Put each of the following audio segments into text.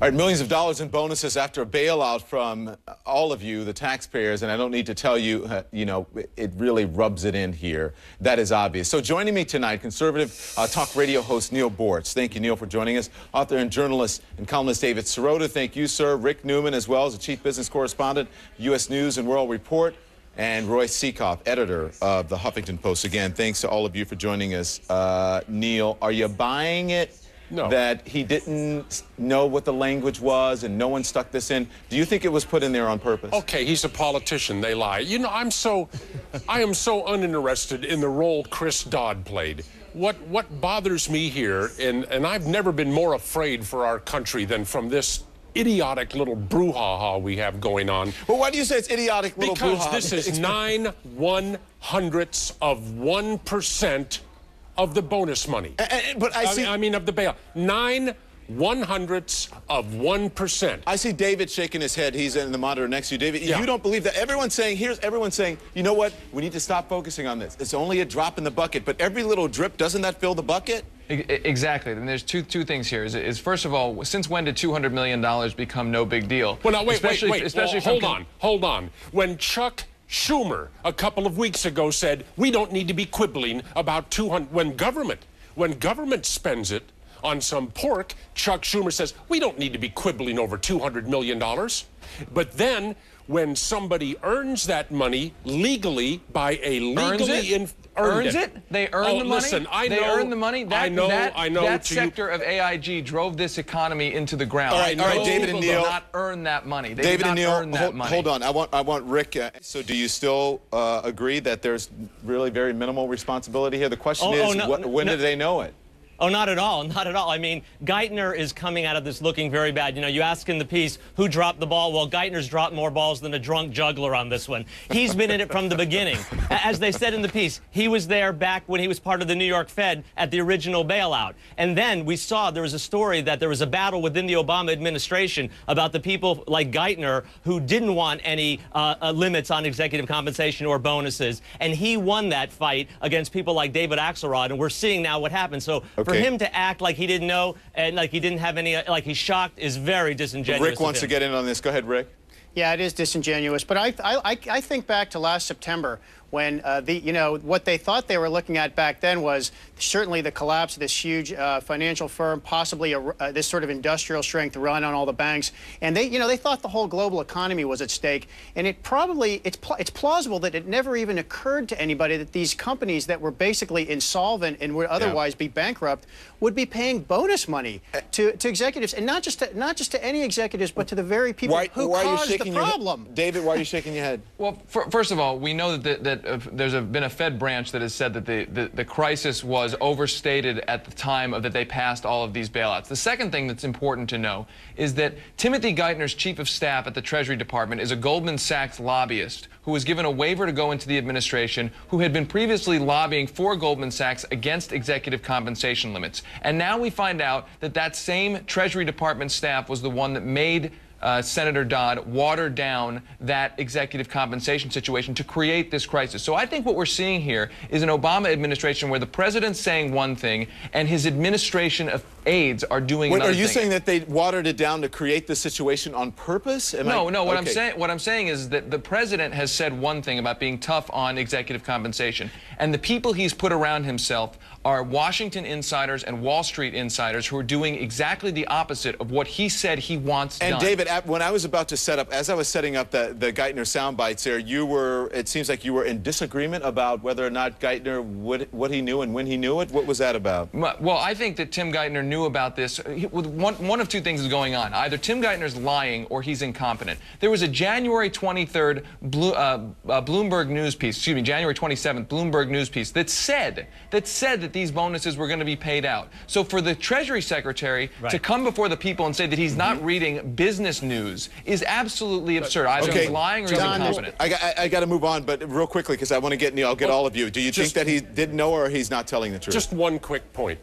All right, millions of dollars in bonuses after a bailout from all of you, the taxpayers, and I don't need to tell you, it really rubs it in here. That is obvious. So joining me tonight, conservative talk radio host Neil Bortz. Thank you, Neil, for joining us. Author and journalist and columnist David Sirota. Thank you, sir. Rick Newman, as well as the chief business correspondent, U.S. News and World Report. And Roy Sekoff, editor of the Huffington Post. Again, thanks to all of you for joining us. Neil, are you buying it? No. That he didn't know what the language was and no one stuck this in? Do you think it was put in there on purpose? Okay, he's a politician. They lie. You know, I am so uninterested in the role Chris Dodd played. What bothers me here, and I've never been more afraid for our country than from this idiotic little brouhaha we have going on. Well, why do you say it's idiotic little brouhaha? Because this is 9/100ths of 1% of the bonus money. But I mean of the bailout. 9/100ths of 1%. I see David shaking his head. He's in the monitor next to you. David, yeah. You don't believe that. Everyone's saying, you know what? We need to stop focusing on this. It's only a drop in the bucket. But every little drip, doesn't that fill the bucket? Exactly. And there's two things here. Is first of all, since when did $200 million become no big deal? Well, now, wait. Hold on. When Chuck Schumer a couple of weeks ago said we don't need to be quibbling about 200 when government spends it on some pork, Chuck Schumer says we don't need to be quibbling over $200 million. But then when somebody earns that money legally by a legally earns it? They earn the money? Listen, I know. They earn the money? I know. That sector of AIG drove this economy into the ground. All right, David and Neil. Did not earn that money. They David did not earn that money. Hold on. I want Rick. So do you still agree that there's really very minimal responsibility here? The question is, when did they know it? Oh, not at all. Not at all. I mean, Geithner is coming out of this looking very bad. You know, you ask in the piece who dropped the ball. Well, Geithner's dropped more balls than a drunk juggler on this one. He's been in it from the beginning. As they said in the piece, he was there back when he was part of the New York Fed at the original bailout. And then we saw there was a story that there was a battle within the Obama administration about the people like Geithner who didn't want any limits on executive compensation or bonuses. And he won that fight against people like David Axelrod. And we're seeing now what happened. So for him to act like he didn't know and like he didn't have any, like he's shocked is very disingenuous. Rick wants to get in on this. Go ahead, Rick. Yeah, it is disingenuous. But I think back to last September when what they thought they were looking at back then was certainly the collapse of this huge financial firm, possibly this sort of industrial strength run on all the banks, and they thought the whole global economy was at stake. And it's plausible that it never even occurred to anybody that these companies that were basically insolvent and would otherwise be bankrupt would be paying bonus money to executives, and not just to any executives, but to the very people who caused the problem. David, why are you shaking your head? Well, first of all, we know that there's been a Fed branch that has said that the crisis was overstated at the time that they passed all of these bailouts. The second thing that's important to know is that Timothy Geithner's chief of staff at the Treasury Department is a Goldman Sachs lobbyist who was given a waiver to go into the administration, who had been previously lobbying for Goldman Sachs against executive compensation limits. And now we find out that that same Treasury Department staff was the one that made Senator Dodd watered down that executive compensation situation to create this crisis. So I think what we're seeing here is an Obama administration where the president's saying one thing and his administration of aides are doing another thing. Are you saying that they watered it down to create the situation on purpose? No. What I'm saying is that the president has said one thing about being tough on executive compensation, and the people he's put around himself are Washington insiders and Wall Street insiders who are doing exactly the opposite of what he said he wants done. And David, when I was about to as I was setting up the Geithner sound bites there, it seems like you were in disagreement about whether or not Geithner what he knew and when he knew it. What was that about? Well, I think that Tim Geithner knew about this. One of two things is going on. Either Tim Geithner's lying or he's incompetent. There was a January 23rd Bloomberg news piece, excuse me, January 27th Bloomberg news piece that said that these bonuses were going to be paid out. So for the Treasury Secretary to come before the people and say that he's not reading business news is absolutely absurd. Either he's lying or he's incompetent. I got to move on, but real quickly, because I want to get Neil. I'll get all of you. Do you think that he didn't know or he's not telling the truth? Just one quick point.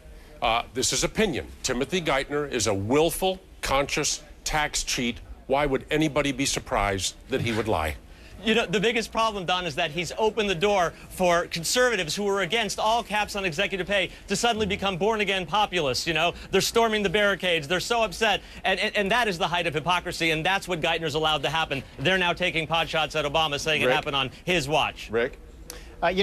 This is opinion. Timothy Geithner is a willful, conscious tax cheat. Why would anybody be surprised that he would lie? You know, the biggest problem, Don, is that he's opened the door for conservatives who were against all caps on executive pay to suddenly become born-again populists, you know? They're storming the barricades. They're so upset. And that is the height of hypocrisy, and that's what Geithner's allowed to happen. They're now taking pot shots at Obama, saying it happened on his watch. Rick? I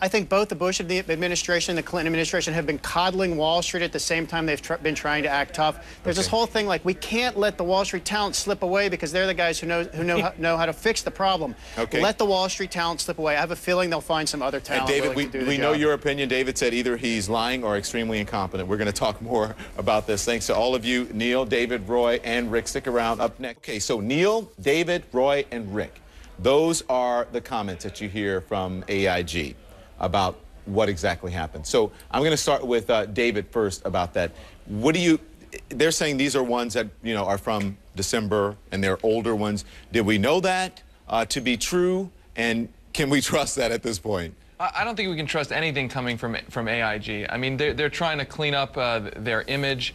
think both the Bush administration and the Clinton administration have been coddling Wall Street at the same time they've been trying to act tough. There's this whole thing like we can't let the Wall Street talent slip away because they're the guys who know how to fix the problem. Let the Wall Street talent slip away. I have a feeling they'll find some other talent. And David, willing to do the we job. know your opinion. David said either he's lying or extremely incompetent. We're going to talk more about this. Thanks to all of you, Neil, David, Roy, and Rick. Stick around. Up next. Okay, so Neil, David, Roy, and Rick. Those are the comments that you hear from AIG about what exactly happened. So I'm going to start with David first about that. They're saying these are ones that, are from December and they're older ones. Did we know that to be true? And can we trust that at this point? I don't think we can trust anything coming from AIG. I mean, they're trying to clean up their image.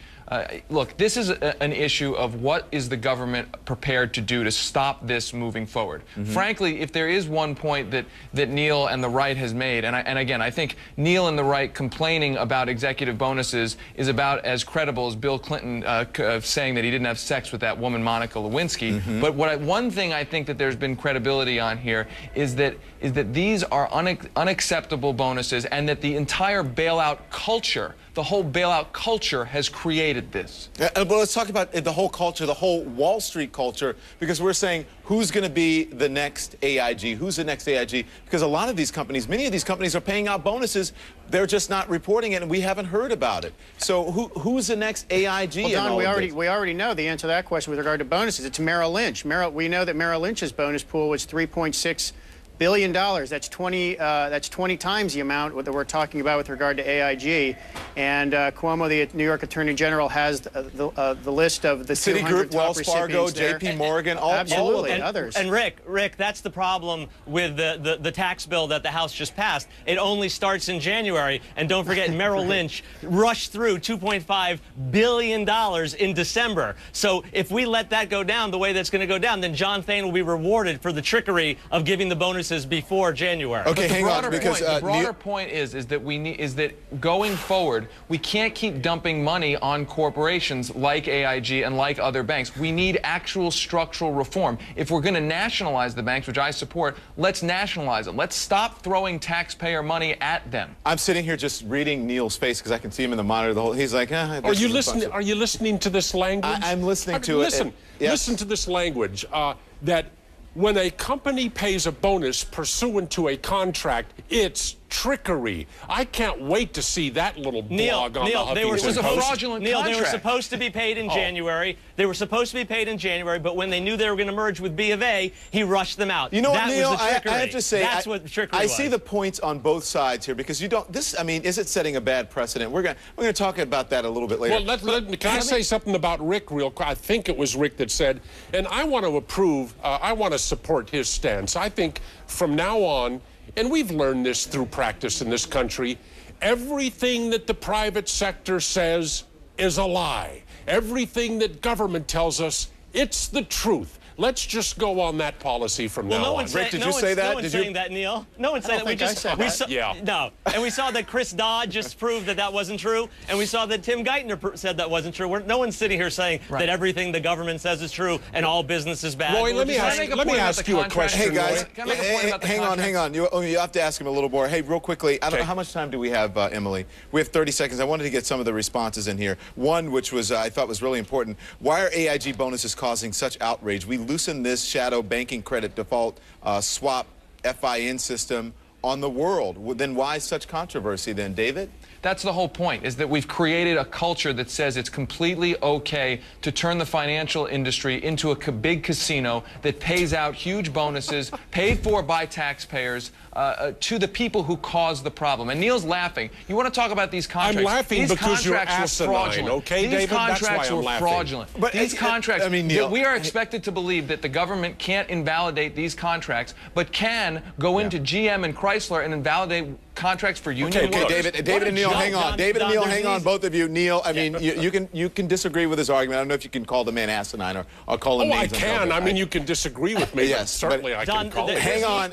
Look, this is an issue of what is the government prepared to do to stop this moving forward. Frankly, if there is one point that Neil and the right has made, and again, I think Neil and the right complaining about executive bonuses is about as credible as Bill Clinton saying that he didn't have sex with that woman, Monica Lewinsky. But one thing I think that there's been credibility on here is that these are unacceptable bonuses, and that the entire bailout culture, the whole bailout culture, has created this. But let's talk about the whole culture, the whole Wall Street culture, because we're saying who's going to be the next AIG? Who's the next AIG? Because a lot of these companies, many of these companies are paying out bonuses. They're just not reporting it, and we haven't heard about it. So who's the next AIG? Well, Don, we already know the answer to that question with regard to bonuses. It's Merrill Lynch. We know that Merrill Lynch's bonus pool was $3.6 billion. That's 20 times the amount that we're talking about with regard to AIG. And Cuomo, the New York Attorney General, has the list of the Citigroup, Wells Fargo, JP Morgan, absolutely, others. And Rick, that's the problem with the tax bill that the House just passed. It only starts in January, and don't forget, Merrill Lynch rushed through $2.5 billion in December. So if we let that go down the way that's going to go down, then John Thane will be rewarded for the trickery of giving the bonuses before January. Okay, hang on, because the broader point is that going forward, we can't keep dumping money on corporations like AIG and like other banks. We need actual structural reform. If we're going to nationalize the banks, which I support, let's nationalize them. Let's stop throwing taxpayer money at them. I'm sitting here just reading Neil's face because I can see him in the monitor the whole. He's like, Are you listening? Are you listening to this language? I'm listening to it. Listen to this language. That when a company pays a bonus pursuant to a contract, it's trickery. I can't wait to see that little blog on the Huffington Post. It was a fraudulent contract. They were supposed to be paid in January. They were supposed to be paid in January, but when they knew they were going to merge with B of A, he rushed them out. You know what, Neil? Was the trickery. I have to say, that's what trickery was. I see the points on both sides here because you don't. This, I mean, is it setting a bad precedent? We're going to talk about that a little bit later. Well, can I say something about Rick real quick? I think it was Rick that said, and I want to approve. I want to support his stance. I think from now on, and we've learned this through practice in this country, everything that the private sector says is a lie. Everything that government tells us, it's the truth. Let's just go on that policy from now on. Rick, did you say that? No one's saying that, Neil. No one's saying that. No. And we saw that Chris Dodd just proved that wasn't true. And we saw that Tim Geithner said that wasn't true. No one's sitting here saying that everything the government says is true and all business is bad. Roy, let me ask you a question. Hey, guys, hang on. You have to ask him a little more. Hey, real quickly, I don't know, how much time do we have, Emily? We have 30 seconds. I wanted to get some of the responses in here. One, which was I thought was really important. Why are AIG bonuses causing such outrage? We loosened this shadow banking credit default swap FIN system on the world. Well, then why such controversy then, David? That's the whole point, is that we've created a culture that says it's completely okay to turn the financial industry into a big casino that pays out huge bonuses paid for by taxpayers to the people who caused the problem. And Neil's laughing. You want to talk about these contracts? I'm laughing these because you're contracts were asinine, fraudulent. okay, these David? That's why contracts I'm were laughing. fraudulent. But, these contracts, I mean, Neil, we are expected to believe that the government can't invalidate these contracts, but can go into GM and Chrysler and invalidate contracts for union Okay, workers. David and Neil, hang on. David and Neil, hang on, both of you. Neil, I mean, you can disagree with his argument. I don't know if you can call the man asinine or call him names. I can. I mean, you can disagree with me, yes, but certainly I can call him. Hang on.